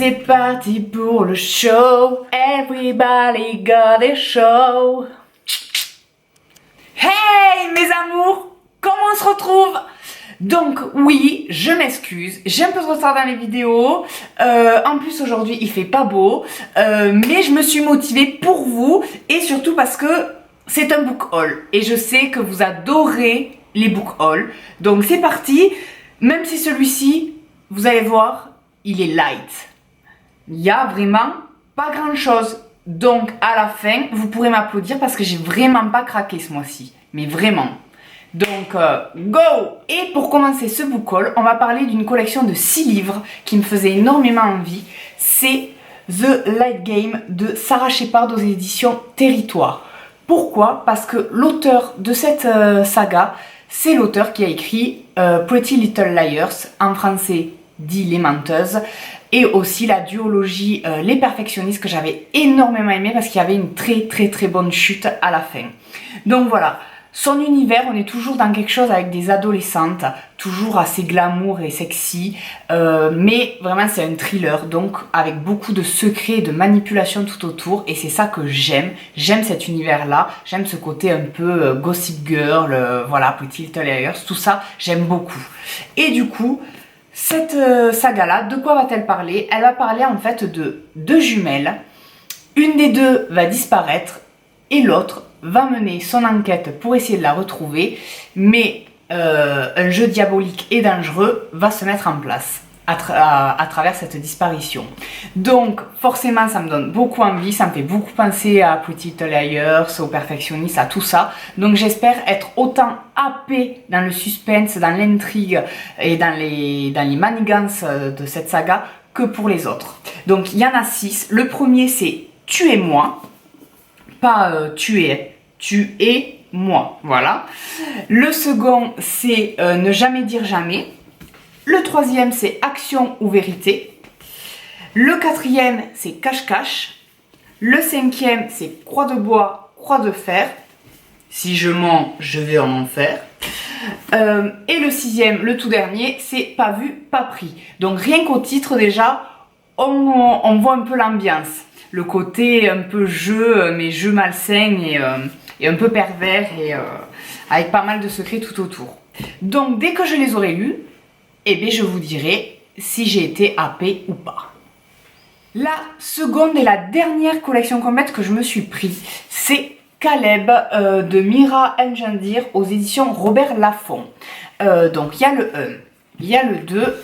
C'est parti pour le show, everybody got a show. Hey mes amours, comment on se retrouve? Donc oui, je m'excuse, j'ai un peu de retard dans les vidéos, en plus aujourd'hui il fait pas beau, mais je me suis motivée pour vous et surtout parce que c'est un book haul et je sais que vous adorez les book hauls. Donc c'est parti, même si celui-ci, vous allez voir, il est light. Il y a vraiment pas grand chose. Donc à la fin, vous pourrez m'applaudir parce que j'ai vraiment pas craqué ce mois-ci. Mais vraiment. Donc go! Et pour commencer ce book haul, on va parler d'une collection de 6 livres qui me faisait énormément envie. C'est The Light Game de Sarah Shepard aux éditions Territoire. Pourquoi? Parce que l'auteur de cette saga, c'est l'auteur qui a écrit Pretty Little Liars, en français dit Les Menteuses, et aussi la duologie Les Perfectionnistes que j'avais énormément aimé parce qu'il y avait une très bonne chute à la fin. Donc voilà, son univers, on est toujours dans quelque chose avec des adolescentes, toujours assez glamour et sexy, mais vraiment c'est un thriller, donc avec beaucoup de secrets et de manipulation tout autour, et c'est ça que j'aime. J'aime cet univers-là, j'aime ce côté un peu Gossip Girl, voilà, Pretty Little Liars, tout ça, j'aime beaucoup. Et du coup, cette saga-là, de quoi va-t-elle parler? Elle va parler en fait de 2 jumelles. Une des 2 va disparaître et l'autre va mener son enquête pour essayer de la retrouver. Mais un jeu diabolique et dangereux va se mettre en place à travers cette disparition. Donc forcément ça me donne beaucoup envie, ça me fait beaucoup penser à Pretty Little Liars, aux Perfectionnistes, à tout ça. Donc j'espère être autant happée dans le suspense, dans l'intrigue et dans les manigances de cette saga que pour les autres. Donc il y en a 6. Le premier c'est Tu es moi, pas tu es moi, voilà. Le second c'est Ne jamais dire jamais. Le troisième, c'est Action ou Vérité. Le quatrième, c'est Cache-Cache. Le cinquième, c'est Croix de bois, croix de fer. Si je mens, je vais en enfer. Et le sixième, le tout dernier, c'est Pas vu, pas pris. Donc rien qu'au titre déjà, on voit un peu l'ambiance. Le côté un peu jeu, mais jeu malsain et un peu pervers et avec pas mal de secrets tout autour. Donc dès que je les aurai lus, eh bien, je vous dirai si j'ai été happée ou pas. La seconde et la dernière collection complète que je me suis pris, c'est Caleb de Mira Engendir aux éditions Robert Laffont. Donc il y a le 1, il y a le 2,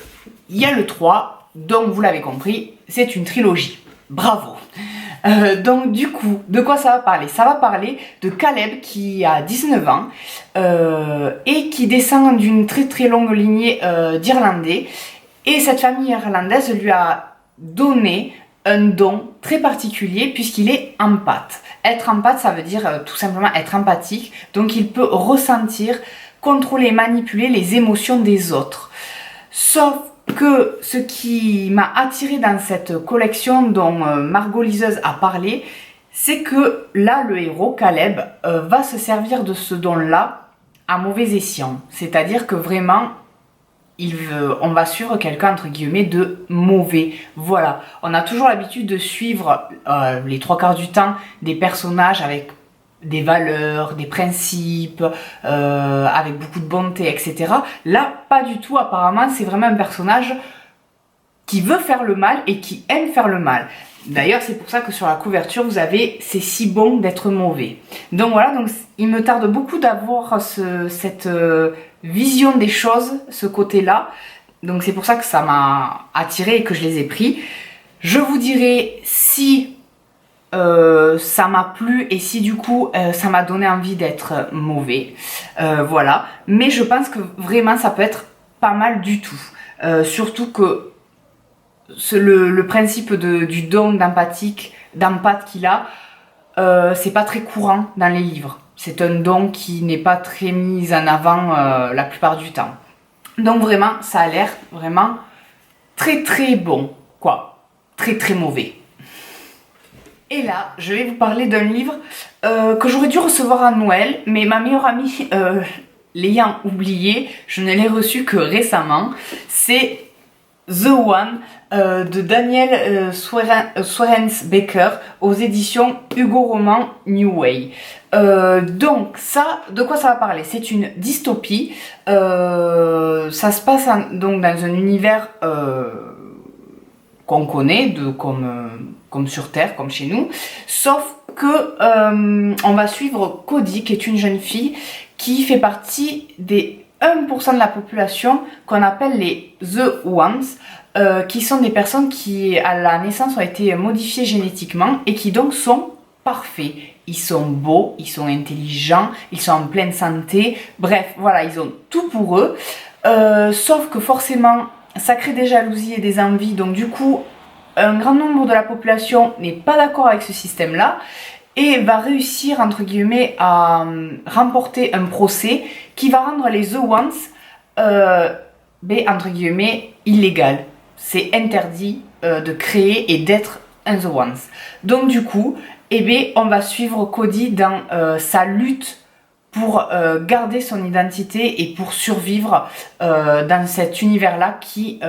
il y a le 3, donc vous l'avez compris, c'est une trilogie. Bravo! Donc du coup, de quoi ça va parler? Ça va parler de Caleb qui a 19 ans et qui descend d'une très longue lignée d'Irlandais. Et cette famille irlandaise lui a donné un don très particulier puisqu'il est empathe. Être empathe, ça veut dire tout simplement être empathique. Donc il peut ressentir, contrôler, manipuler les émotions des autres. Sauf que ce qui m'a attiré dans cette collection dont Margot Liseuse a parlé, c'est que là, le héros, Caleb, va se servir de ce don-là à mauvais escient. C'est-à-dire que vraiment, on va suivre quelqu'un, entre guillemets, de mauvais. Voilà, on a toujours l'habitude de suivre les 3/4 du temps des personnages avec des valeurs, des principes, avec beaucoup de bonté, etc. Là, pas du tout, apparemment, c'est vraiment un personnage qui veut faire le mal et qui aime faire le mal. D'ailleurs, c'est pour ça que sur la couverture, vous avez « C'est si bon d'être mauvais ». Donc voilà, donc il me tarde beaucoup d'avoir cette vision des choses, ce côté-là. Donc c'est pour ça que ça m'a attiré et que je les ai pris. Je vous dirai si ça m'a plu et si du coup ça m'a donné envie d'être mauvais, voilà. Mais je pense que vraiment ça peut être pas mal du tout, surtout que le principe du don d'empathe qu'il a, c'est pas très courant dans les livres. C'est un don qui n'est pas très mis en avant la plupart du temps. Donc vraiment, ça a l'air vraiment très bon, quoi. Très mauvais. Et là, je vais vous parler d'un livre que j'aurais dû recevoir à Noël, mais ma meilleure amie l'ayant oublié, je ne l'ai reçu que récemment. C'est The One de Daniel Swarens-Baker aux éditions Hugo Roman New Way. Donc ça, de quoi ça va parler? C'est une dystopie. Ça se passe donc dans un univers qu'on connaît, comme sur Terre, comme chez nous, sauf que on va suivre Cody, qui est une jeune fille qui fait partie des 1% de la population qu'on appelle les The Ones, qui sont des personnes qui à la naissance ont été modifiées génétiquement et qui donc sont parfaits. Ils sont beaux, ils sont intelligents, ils sont en pleine santé, bref, voilà, ils ont tout pour eux, sauf que forcément ça crée des jalousies et des envies, donc du coup un grand nombre de la population n'est pas d'accord avec ce système-là et va réussir, entre guillemets, à remporter un procès qui va rendre les The Ones, entre guillemets, illégal. C'est interdit de créer et d'être un The Ones. Donc du coup, on va suivre Cody dans sa lutte pour garder son identité et pour survivre dans cet univers-là qui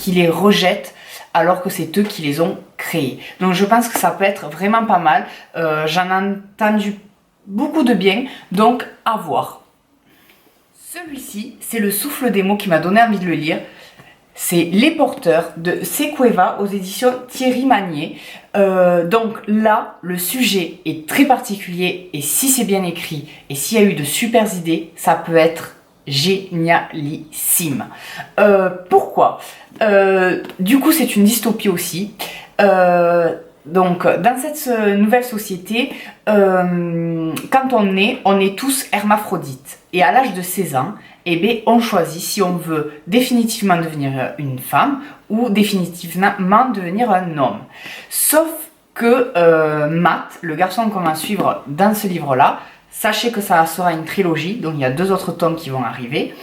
les rejette alors que c'est eux qui les ont créés. Donc je pense que ça peut être vraiment pas mal. J'en ai entendu beaucoup de bien, donc à voir. Celui-ci, c'est le souffle des mots qui m'a donné envie de le lire. C'est Les Porteurs de Sequeva aux éditions Thierry Magnier. Donc là, le sujet est très particulier et si c'est bien écrit et s'il y a eu de super idées, ça peut être génialissime. Pourquoi? Du coup, c'est une dystopie aussi. Donc, dans cette nouvelle société, quand on est tous hermaphrodites. Et à l'âge de 16 ans, on choisit si on veut définitivement devenir une femme ou définitivement devenir un homme. Sauf que Matt, le garçon qu'on va suivre dans ce livre-là, sachez que ça sera une trilogie, donc il y a 2 autres tomes qui vont arriver,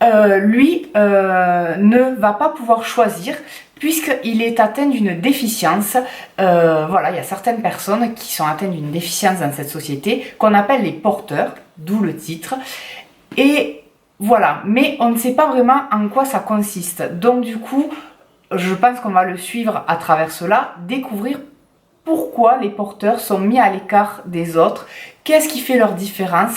lui ne va pas pouvoir choisir puisqu'il est atteint d'une déficience. Voilà, il y a certaines personnes qui sont atteintes d'une déficience dans cette société qu'on appelle les porteurs, d'où le titre. Et voilà, mais on ne sait pas vraiment en quoi ça consiste. Donc du coup, je pense qu'on va le suivre à travers cela, découvrir pourquoi les porteurs sont mis à l'écart des autres, qu'est-ce qui fait leur différence,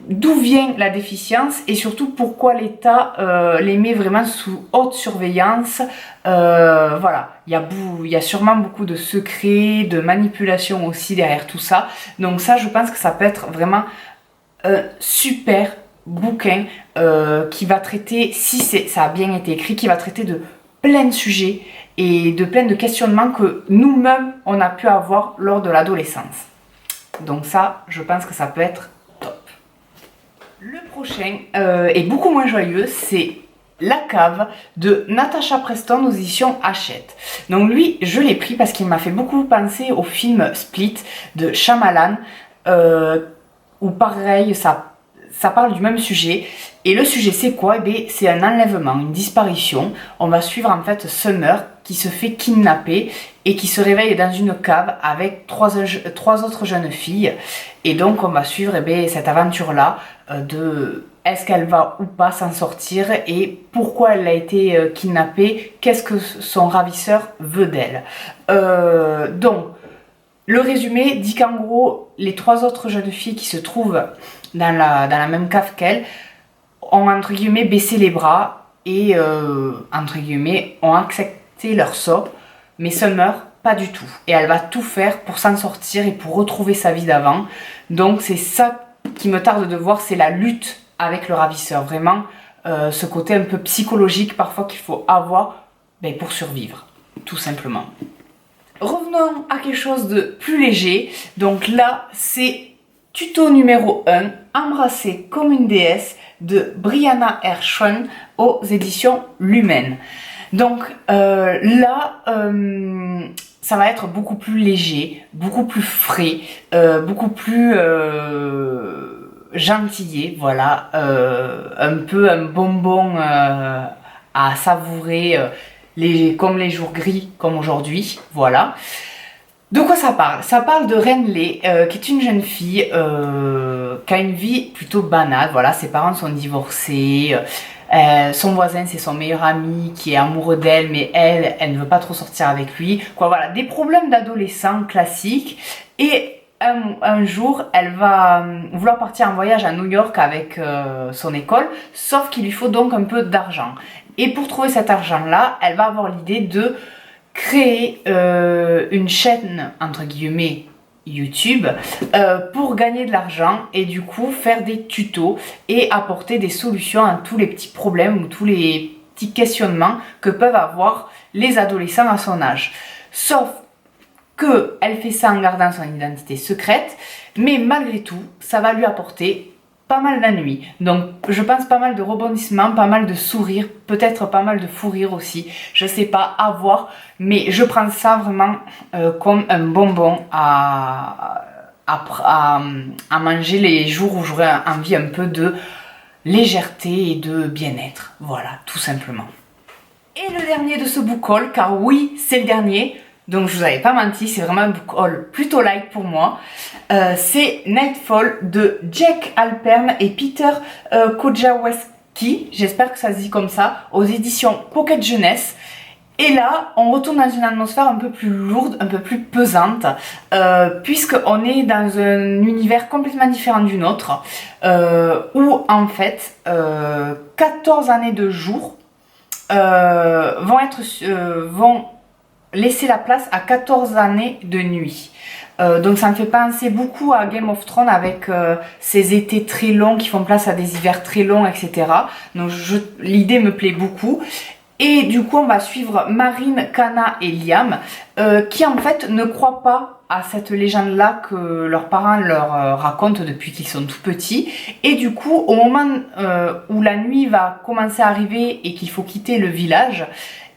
d'où vient la déficience et surtout pourquoi l'État les met vraiment sous haute surveillance. Voilà, il y a sûrement beaucoup de secrets, de manipulation aussi derrière tout ça. Donc ça, je pense que ça peut être vraiment un super bouquin qui va traiter, si ça a bien été écrit, qui va traiter de plein de sujets et de plein de questionnements que nous-mêmes on a pu avoir lors de l'adolescence. Donc ça, je pense que ça peut être top. Le prochain est beaucoup moins joyeux, c'est La Cave de Natasha Preston aux éditions Hachette. Donc lui, je l'ai pris parce qu'il m'a fait beaucoup penser au film Split de Shyamalan, où pareil, ça parle du même sujet. Et le sujet, c'est quoi? C'est un enlèvement, une disparition. On va suivre en fait Summer qui se fait kidnapper et qui se réveille dans une cave avec trois autres jeunes filles. Et donc, on va suivre cette aventure-là de est-ce qu'elle va ou pas s'en sortir et pourquoi elle a été kidnappée, qu'est-ce que son ravisseur veut d'elle. Donc, le résumé dit qu'en gros, les 3 autres jeunes filles qui se trouvent dans la même cave qu'elle ont entre guillemets baissé les bras et entre guillemets ont accepté leur sort, mais Summer pas du tout. Et elle va tout faire pour s'en sortir et pour retrouver sa vie d'avant. Donc c'est ça qui me tarde de voir, c'est la lutte avec le ravisseur. Vraiment ce côté un peu psychologique parfois qu'il faut avoir pour survivre, tout simplement. Revenons à quelque chose de plus léger. Donc là, c'est tuto numéro 1, Embrasser comme une déesse de Brianna Hirschhorn aux éditions Lumen. Donc là, ça va être beaucoup plus léger, beaucoup plus frais, beaucoup plus gentillé, voilà, un peu un bonbon à savourer, comme les jours gris, comme aujourd'hui, voilà. De quoi ça parle? Ça parle de Renley, qui est une jeune fille qui a une vie plutôt banale. Voilà, ses parents sont divorcés, son voisin c'est son meilleur ami qui est amoureux d'elle, mais elle ne veut pas trop sortir avec lui. Quoi, voilà, des problèmes d'adolescent classiques. Et un jour, elle va vouloir partir en voyage à New York avec son école, sauf qu'il lui faut donc un peu d'argent. Et pour trouver cet argent-là, elle va avoir l'idée de créer une chaîne, entre guillemets, YouTube, pour gagner de l'argent et du coup faire des tutos et apporter des solutions à tous les petits problèmes ou tous les petits questionnements que peuvent avoir les adolescents à son âge. Sauf qu'elle fait ça en gardant son identité secrète, mais malgré tout, ça va lui apporter pas mal d'ennuis. Donc je pense pas mal de rebondissements, pas mal de sourires, peut-être pas mal de fou rire aussi. Je sais pas, à voir, mais je prends ça vraiment comme un bonbon à manger les jours où j'aurai envie un peu de légèreté et de bien-être. Voilà, tout simplement. Et le dernier de ce book haul, car oui, c'est le dernier. Donc je vous avais pas menti, c'est vraiment un book haul plutôt light pour moi. C'est Nightfall de Jack Alpern et Peter Kojawski, j'espère que ça se dit comme ça, aux éditions Pocket Jeunesse. Et là, on retourne dans une atmosphère un peu plus lourde, un peu plus pesante, puisqu'on est dans un univers complètement différent du nôtre, où en fait, 14 années de jour vont laisser la place à 14 années de nuit. Donc ça me fait penser beaucoup à Game of Thrones avec ces étés très longs qui font place à des hivers très longs, etc. Donc l'idée me plaît beaucoup. Et du coup on va suivre Marine, Kana et Liam qui en fait ne croient pas à cette légende-là que leurs parents leur racontent depuis qu'ils sont tout petits. Et du coup au moment où la nuit va commencer à arriver et qu'il faut quitter le village,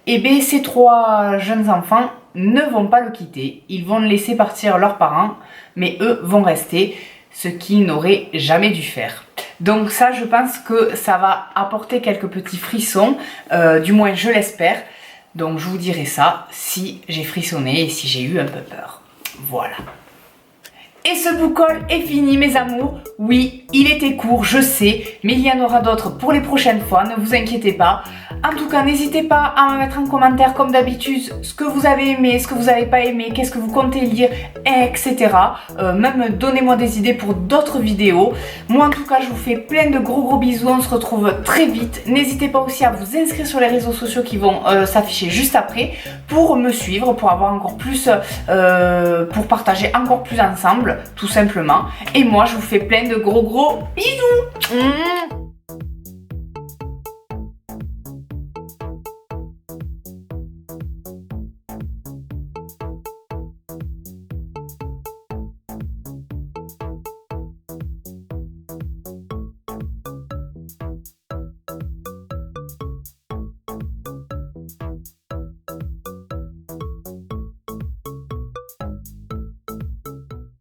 et bien ces trois jeunes enfants ne vont pas le quitter, ils vont laisser partir leurs parents, mais eux vont rester, ce qu'ils n'auraient jamais dû faire. Donc ça, je pense que ça va apporter quelques petits frissons, du moins je l'espère. Donc je vous dirai ça si j'ai frissonné et si j'ai eu un peu peur. Voilà. Et ce book haul est fini mes amours. Oui, il était court, je sais, mais il y en aura d'autres pour les prochaines fois, ne vous inquiétez pas. En tout cas, n'hésitez pas à me mettre en commentaire comme d'habitude ce que vous avez aimé, ce que vous n'avez pas aimé, qu'est-ce que vous comptez lire, etc. Même donnez-moi des idées pour d'autres vidéos. Moi en tout cas, je vous fais plein de gros bisous, on se retrouve très vite. N'hésitez pas aussi à vous inscrire sur les réseaux sociaux qui vont s'afficher juste après pour me suivre, pour avoir encore plus, pour partager encore plus ensemble, tout simplement. Et moi, je vous fais plein de gros bisous.